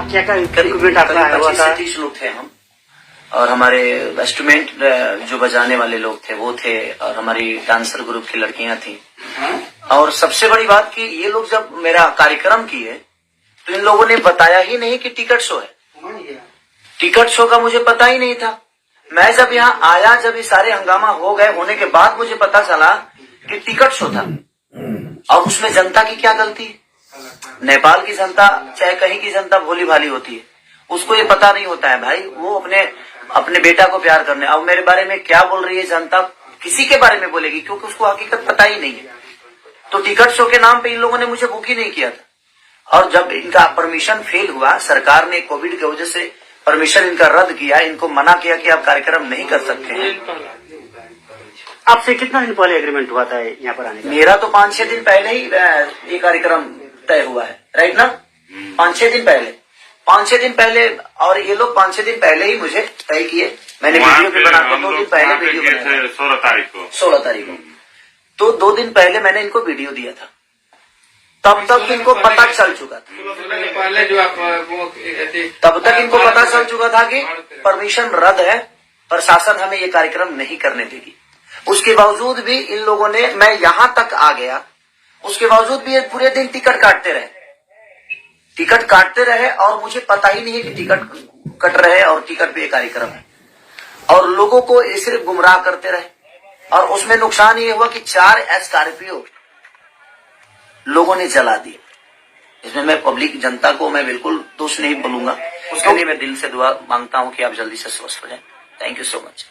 क्या क्या इक्विपमेंट आपका आया हुआ था? 30 लोग थे हम, और हमारे इंस्ट्रूमेंट जो बजाने वाले लोग थे वो थे, और हमारी डांसर ग्रुप की लड़कियां थी। और सबसे बड़ी बात कि ये लोग जब मेरा कार्यक्रम किए तो इन लोगों ने बताया ही नहीं कि टिकट शो है। टिकट शो का मुझे पता ही नहीं था। मैं जब यहाँ आया, जब ये सारे हंगामा हो गए, होने के बाद मुझे पता चला कि टिकट शो था। और उसमें जनता की क्या गलती? नेपाल की जनता चाहे कहीं की जनता भोली भाली होती है, उसको ये पता नहीं होता है भाई। वो अपने बेटा को प्यार करने, अब मेरे बारे में क्या बोल रही है जनता, किसी के बारे में बोलेगी, क्योंकि उसको हकीकत पता ही नहीं है। तो टिकट शो के नाम पे इन लोगों ने मुझे बुक ही नहीं किया था। और जब इनका परमिशन फेल हुआ, सरकार ने कोविड की वजह से परमिशन इनका रद्द किया, इनको मना किया कि आप कार्यक्रम नहीं कर सकते हैं। आपसे कितना दिन पहले एग्रीमेंट हुआ था यहाँ पर आने का? मेरा तो 5-6 दिन पहले ही ये कार्यक्रम तय हुआ है, राइट ना? 5-6 दिन पहले, और ये लोग 5-6 दिन पहले ही मुझे तय किए। मैंने वीडियो भी बनाया, 2 दिन पहले वीडियो बनाया, 16 तारीख को। तो 2 दिन पहले मैंने इनको वीडियो दिया था, तब तक इनको पता चल चुका था। तब तक इनको पता चल चुका था कि परमिशन रद्द है, प्रशासन हमें ये कार्यक्रम नहीं करने देगी। उसके बावजूद भी इन लोगों ने, मैं यहाँ तक आ गया, उसके बावजूद भी ये पूरे दिन टिकट काटते रहे, और मुझे पता ही नहीं है कि टिकट कट रहे और टिकट पे ये कार्यक्रम है। और लोगों को सिर्फ गुमराह करते रहे, और उसमें नुकसान ये हुआ कि 4 स्कॉर्पियो लोगों ने जला दिए। इसमें मैं पब्लिक जनता को मैं बिल्कुल दोष नहीं बोलूंगा। उसके लिए मैं दिल से दुआ मांगता हूं कि आप जल्दी से स्वस्थ हो जाएं। Thank you so much.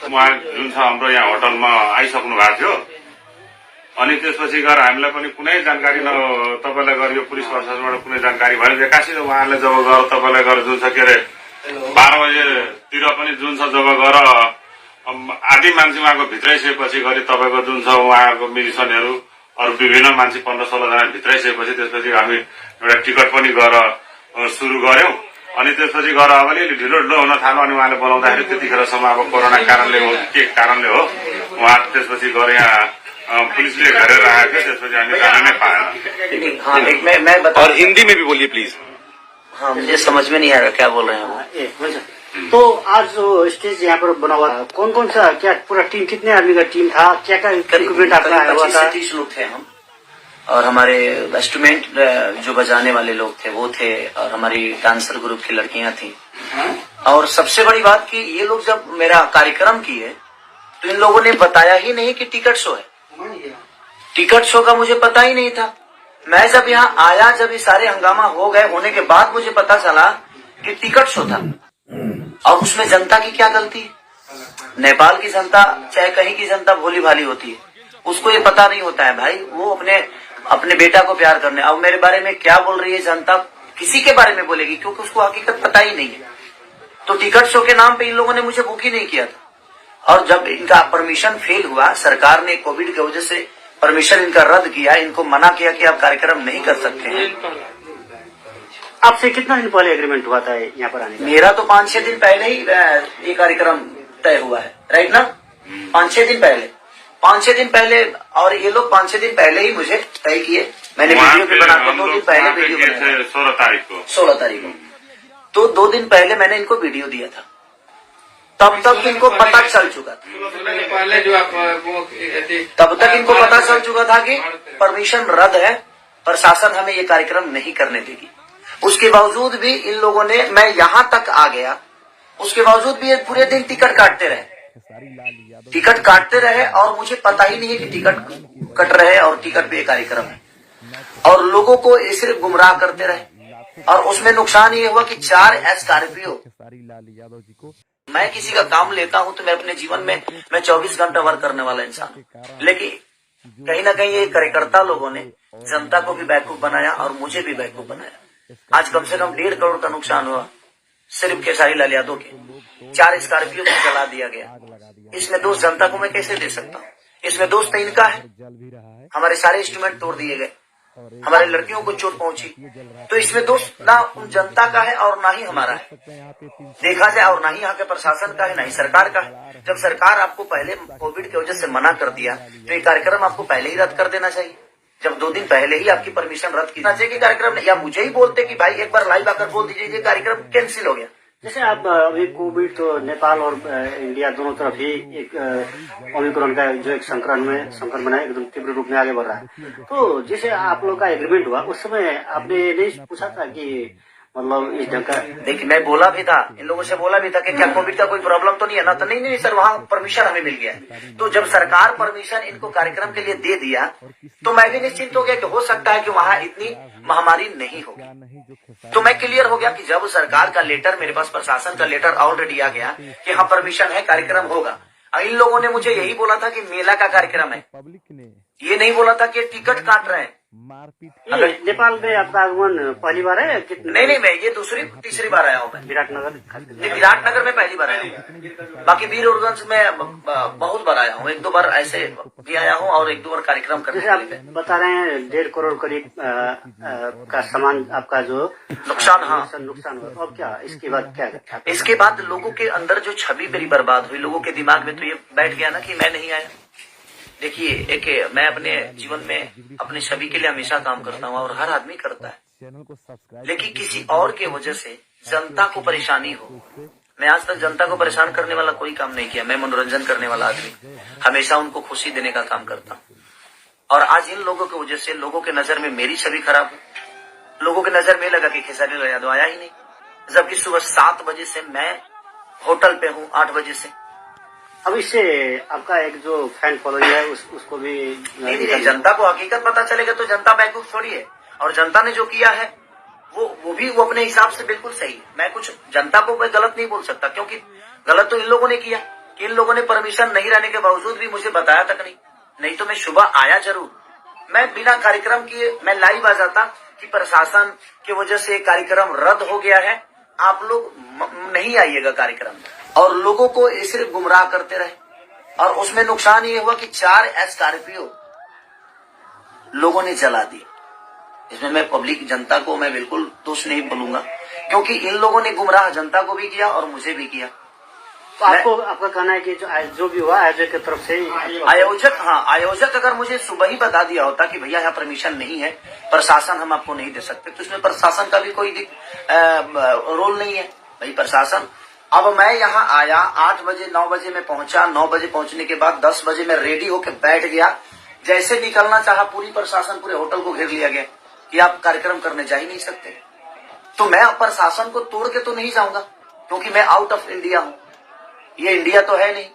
उहाँ जुन छ हाम्रो यहाँ होटलमा आइसक्नु भएको थियो, अनि त्यसपछि गएर हामीलाई पनि कुनै जानकारी तपाईलाई गएर यो पुलिस प्रशासनबाट कुनै जानकारी भएन। एक्कासी उहाँहरूले जब गएर तपाईलाई गएर जुन छ के अरे 12 बजेतिर पनि जुन छ जब गएर आधी मान्छे उहाँको भित्राइसकेपछि गरी तपाईँको जुन छ उहाँको म्युजिसियनहरू अरू विभिन्न मान्छे 15-16 जना भित्राइसकेपछि त्यसपछि हामी एउटा टिकट पनि गएर सुरु गर्यौं। अनि त्यसपछि गएर अब अलिअलि ढिलो हुन थाल्यो, अनि उहाँले बोलाउँदाखेरि त्यतिखेरसम्म अब कोरोना कारणले हो के कारणले हो, उहाँ त्यसपछि गएर यहाँ पुलिसले घेरेर आएको थियो। त्यसपछि हामी जान नै पाएन। हाँ, मैं बता, और हिंदी में भी बोलिए प्लीज। हाँ, मुझे समझ में नहीं आ रहा क्या बोल रहे हैं। तो आज जो स्टेज यहाँ पर बना हुआ था, कौन कौन सा, क्या पूरा टीम, कितने आदमी का टीम था, क्या क्या इक्विपमेंट आपका आया हुआ था? 25-30 लोग थे हम, और हमारे इंस्ट्रूमेंट जो बजाने वाले लोग थे वो थे, और हमारी डांसर ग्रुप की लड़कियां थी। और सबसे बड़ी बात कि ये लोग जब मेरा कार्यक्रम किए तो इन लोगों ने बताया ही नहीं कि टिकट शो है। टिकट शो का मुझे पता ही नहीं था। मैं जब यहाँ आया, जब ये सारे हंगामा हो गए, होने के बाद मुझे पता चला कि टिकट शो था। और उसमें जनता की क्या गलती? नेपाल की जनता चाहे कहीं की जनता भोली भाली होती है, उसको ये पता नहीं होता है भाई। वो अपने बेटा को प्यार करने, अब मेरे बारे में क्या बोल रही है जनता, किसी के बारे में बोलेगी, क्योंकि उसको हकीकत पता ही नहीं है। तो टिकट शो के नाम पे इन लोगों ने मुझे बुक ही नहीं किया था। और जब इनका परमिशन फेल हुआ, सरकार ने कोविड की वजह से परमिशन इनका रद्द किया, इनको मना किया कि आप कार्यक्रम नहीं कर सकते हैं। आपसे कितना दिन पहले एग्रीमेंट हुआ था यहाँ पर आने का? मेरा तो 5-6 दिन पहले ही ये कार्यक्रम तय हुआ है, राइट ना? 5-6 दिन पहले, और ये लोग 5-6 दिन पहले ही मुझे तय किए। मैंने वीडियो भी बनाया, 2 दिन पहले वीडियो बनाया, 16 तारीख को। तो 2 दिन पहले मैंने इनको वीडियो दिया था, तब तक इनको पता चल चुका था। कि परमिशन रद्द है, प्रशासन हमें ये कार्यक्रम नहीं करने देगी। उसके बावजूद भी इन लोगों ने, मैं यहाँ तक आ गया, उसके बावजूद भी ये पूरे दिन टिकट काटते रहे, और मुझे पता ही नहीं है कि टिकट कट रहे और टिकट पे ये कार्यक्रम है। और लोगों को सिर्फ गुमराह करते रहे, और उसमें नुकसान ये हुआ कि 4 स्कॉर्पियो, मैं किसी का काम लेता हूं तो मैं अपने जीवन में मैं 24 घंटा वर्क करने वाला इंसान हूं, लेकिन कहीं ना कहीं ये कार्यकर्ता लोगों ने जनता को भी बेवकूफ बनाया और मुझे भी बेवकूफ बनाया। आज कम से कम 1.5 करोड़ का नुकसान हुआ सिर्फ खेसारी लाल यादव के। 4 स्कॉर्पियो को जला दिया गया। इसमें दोष जनता को मैं कैसे दे सकता हूँ? इसमें दोष तो इनका है। हमारे सारे इंस्ट्रूमेंट तोड़ दिए गए, हमारे लड़कियों को चोट पहुंची। तो इसमें दोष ना उन जनता का है और ना ही हमारा है, देखा जाए, और ना ही यहाँ के प्रशासन का है, ना ही सरकार का है। जब सरकार आपको पहले कोविड की वजह से मना कर दिया तो ये कार्यक्रम आपको पहले ही रद्द कर देना चाहिए। जब 2 दिन पहले ही आपकी परमिशन रद्द करना चाहिए कि कार्यक्रम नहीं, या मुझे ही बोलते कि भाई एक बार लाइव आकर बोल दीजिए ये कार्यक्रम कैंसिल हो गया। जैसे आप अभी कोविड तो नेपाल और इंडिया दोनों तरफ ही एक ओमिक्रॉन का जो एक संक्रमण है एकदम तीव्र रूप में आगे बढ़ रहा है। तो जैसे आप लोग का एग्रीमेंट हुआ उस समय आपने नहीं पूछा था कि मतलब इस ढंग का? देखिए मैं बोला भी था, इन लोगों से बोला भी था कि क्या कोविड का कोई प्रॉब्लम तो नहीं है ना, तो नहीं सर वहाँ परमिशन हमें मिल गया है। तो जब सरकार परमिशन इनको कार्यक्रम के लिए दे दिया तो मैं भी निश्चिंत हो गया कि हो सकता है कि वहाँ इतनी महामारी नहीं होगी। तो मैं क्लियर हो गया कि जब सरकार का लेटर, मेरे पास प्रशासन का लेटर ऑलरेडी आ गया कि हाँ परमिशन है, कार्यक्रम होगा। इन लोगों ने मुझे यही बोला था कि मेला का कार्यक्रम है, ये नहीं बोला था कि टिकट काट रहे हैं। नेपाल में आपका आगमन पहली बार है? नहीं, मैं ये तीसरी बार आया हूँ। मैं विराटनगर में पहली बार आया हूँ, बाकी वीरगंज में बहुत बार आया हूँ, 1-2 बार ऐसे भी आया हूँ और 1-2 बार कार्यक्रम करने आप बता रहे हैं 1.5 करोड़ करीब का सामान आपका जो नुकसान, हाँ नुकसान हुआ। और क्या इसके बाद क्या? इसके बाद लोगों के अंदर जो छवि मेरी बर्बाद हुई, लोगों के दिमाग में तो ये बैठ गया ना कि मैं नहीं आया। देखिए मैं अपने जीवन में अपने छवि के लिए हमेशा काम करता हूँ और हर आदमी करता है, लेकिन किसी और के वजह से जनता को परेशानी हो। मैं आज तक जनता को परेशान करने वाला कोई काम नहीं किया। मैं मनोरंजन करने वाला आदमी, हमेशा उनको खुशी देने का काम करता हूँ। और आज इन लोगों की वजह से लोगों के नजर में मेरी छवि खराब हो। लोगों के नजर में लगा कि खेसारी लाल यादव आया ही नहीं, जबकि सुबह 7 बजे से मैं होटल पे हूँ, 8 बजे से। अब इससे आपका एक जो फैन फॉलोइंग है उसको भी नहीं, जनता को हकीकत पता चलेगा तो जनता बेवकूफ थोड़ी है। और जनता ने जो किया है वो अपने हिसाब से बिल्कुल सही है। मैं कुछ जनता को गलत नहीं बोल सकता, क्योंकि गलत तो इन लोगों ने किया कि इन लोगों ने परमिशन नहीं रहने के बावजूद भी मुझे बताया तक नहीं तो मैं सुबह आया जरूर। मैं बिना कार्यक्रम किए मैं लाइव आ जाता कि प्रशासन की वजह से कार्यक्रम रद्द हो गया है, आप लोग नहीं आइएगा कार्यक्रम में। और लोगों को सिर्फ गुमराह करते रहे और उसमें नुकसान ये हुआ कि 4 स्कॉर्पियो लोगों ने जला दी। इसमें मैं पब्लिक जनता को मैं बिल्कुल दोष नहीं बोलूंगा, क्योंकि इन लोगों ने गुमराह जनता को भी किया और मुझे भी किया। तो आपका कहना है कि जो भी हुआ आयोजक की तरफ से आयोजक अगर मुझे सुबह ही बता दिया होता कि भैया यहाँ परमिशन नहीं है, प्रशासन हम आपको नहीं दे सकते, तो इसमें प्रशासन का भी कोई रोल नहीं है भाई प्रशासन। अब मैं यहाँ आया 8 बजे 9 बजे में पहुंचा, 9 बजे पहुंचने के बाद 10 बजे में रेडी होके बैठ गया। जैसे निकलना चाहा पूरी प्रशासन पूरे होटल को घेर लिया गया कि आप कार्यक्रम करने जा ही नहीं सकते। तो मैं प्रशासन को तोड़ के तो नहीं जाऊंगा, क्योंकि मैं आउट ऑफ इंडिया हूँ। ये इंडिया तो है नहीं,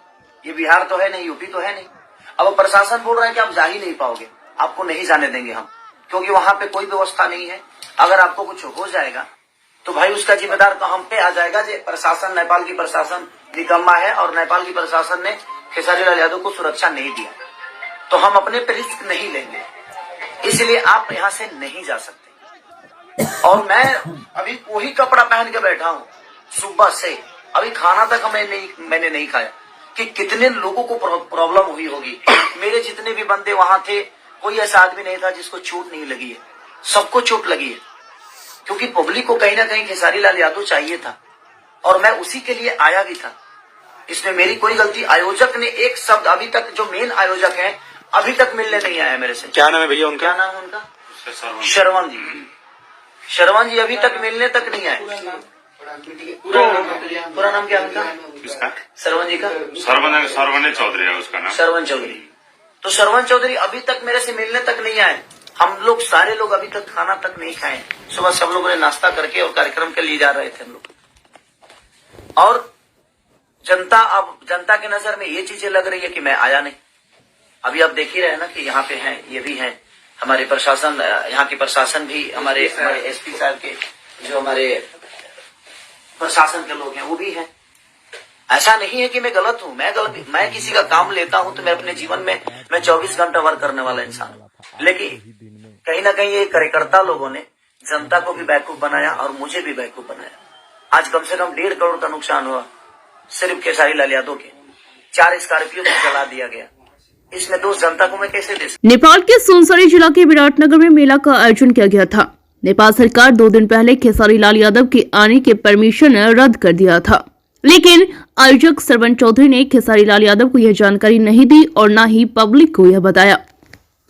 ये बिहार तो है नहीं, यूपी तो है नहीं। अब प्रशासन बोल रहा है कि आप जा ही नहीं पाओगे, आपको नहीं जाने देंगे हम, क्योंकि वहां पे कोई व्यवस्था नहीं है। अगर आपको कुछ हो जाएगा तो भाई उसका जिम्मेदार तो हम पे आ जाएगा। जो प्रशासन, नेपाल की प्रशासन निकम्मा है और नेपाल की प्रशासन ने खेसारी लाल यादव को सुरक्षा नहीं दिया, तो हम अपने पे रिस्क नहीं लेंगे, इसलिए आप यहाँ से नहीं जा सकते। और मैं अभी वही कपड़ा पहन के बैठा हूँ सुबह से, अभी खाना तक मैंने नहीं खाया कि कितने लोगों को प्रॉब्लम हुई होगी। मेरे जितने भी बंदे वहां थे, कोई ऐसा आदमी नहीं था जिसको चोट नहीं लगी है, सबको चोट लगी है, क्योंकि पब्लिक को कहीं ना कहीं खेसारी लाल यादव चाहिए था और मैं उसी के लिए आया भी था। इसमें मेरी कोई गलती, आयोजक ने एक शब्द अभी तक, जो मेन आयोजक है अभी तक मिलने नहीं आया मेरे से। क्या नाम है भैया उनका? क्या नाम है उनका? श्रवण जी। श्रवण जी अभी तक मिलने तक नहीं आए। पूरा नाम क्या उनका? किसका? श्रवण जी का? सरवण चौधरी है उसका नाम। श्रवण चौधरी। तो श्रवण चौधरी अभी तक मेरे से मिलने तक नहीं आए। हम लोग सारे लोग अभी तक खाना तक नहीं खाए। सुबह सब लोगों ने नाश्ता करके और कार्यक्रम के लिए जा रहे थे हम लोग। और जनता के नजर में ये चीजें लग रही है कि मैं आया नहीं। अभी आप देख ही रहे हैं ना कि यहाँ पे हैं, ये भी हैं हमारे प्रशासन, यहाँ के प्रशासन भी हमारे एसपी साहब के, जो हमारे प्रशासन के लोग हैं वो भी हैं। ऐसा नहीं है कि मैं गलत हूँ, मैं किसी का काम लेता हूँ तो मैं अपने जीवन में मैं 24 घंटा वर्क करने वाला इंसान हूँ, लेकिन कहीं ना कहीं ये कार्यकर्ता लोगों ने जनता को भी बेवकूफ बनाया और मुझे भी बेवकूफ बनाया। आज कम से कम 1.5 करोड़ का नुकसान हुआ सिर्फ खेसारी लाल यादव के। 4 स्कॉर्पियो को जला दिया गया। इसमें दोष जनता को मैं कैसे दे सकता। नेपाल के सुनसरी जिला के विराटनगर में मेला का आयोजन किया गया था। नेपाल सरकार 2 दिन पहले खेसारी लाल यादव के आने के परमिशन रद्द कर दिया था, लेकिन आयोजक सरवन चौधरी ने खेसारी लाल यादव को यह जानकारी नहीं दी और न ही पब्लिक को यह बताया।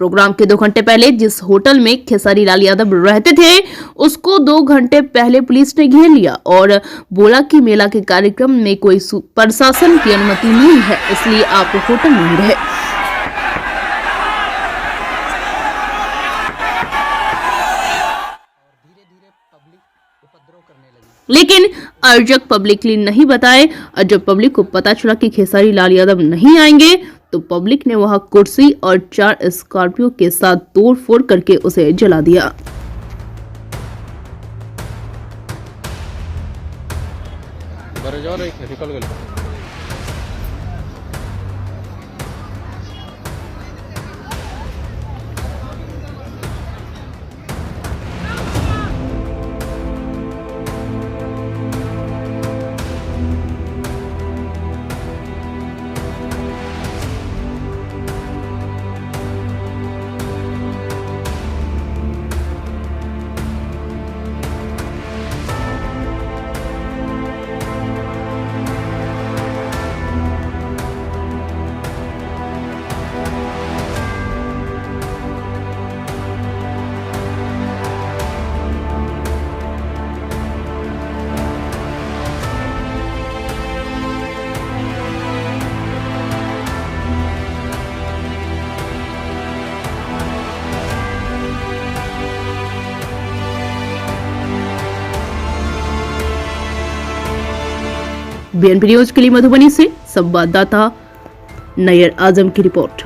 प्रोग्राम के 2 घंटे पहले जिस होटल में खेसारी लाल यादव रहते थे, उसको 2 घंटे पहले पुलिस ने घेर लिया और बोला कि मेला के कार्यक्रम में कोई प्रशासन की अनुमति नहीं है, इसलिए आप होटल में ही रहे। लेकिन आयोजक पब्लिकली नहीं बताए और जब पब्लिक को पता चला कि खेसारी लाल यादव नहीं आएंगे तो पब्लिक ने वहां कुर्सी और 4 स्कॉर्पियो के साथ तोड़फोड़ करके उसे जला दिया। बीएनपी न्यूज के लिए मधुबनी से संवाददाता नैयर आजम की रिपोर्ट।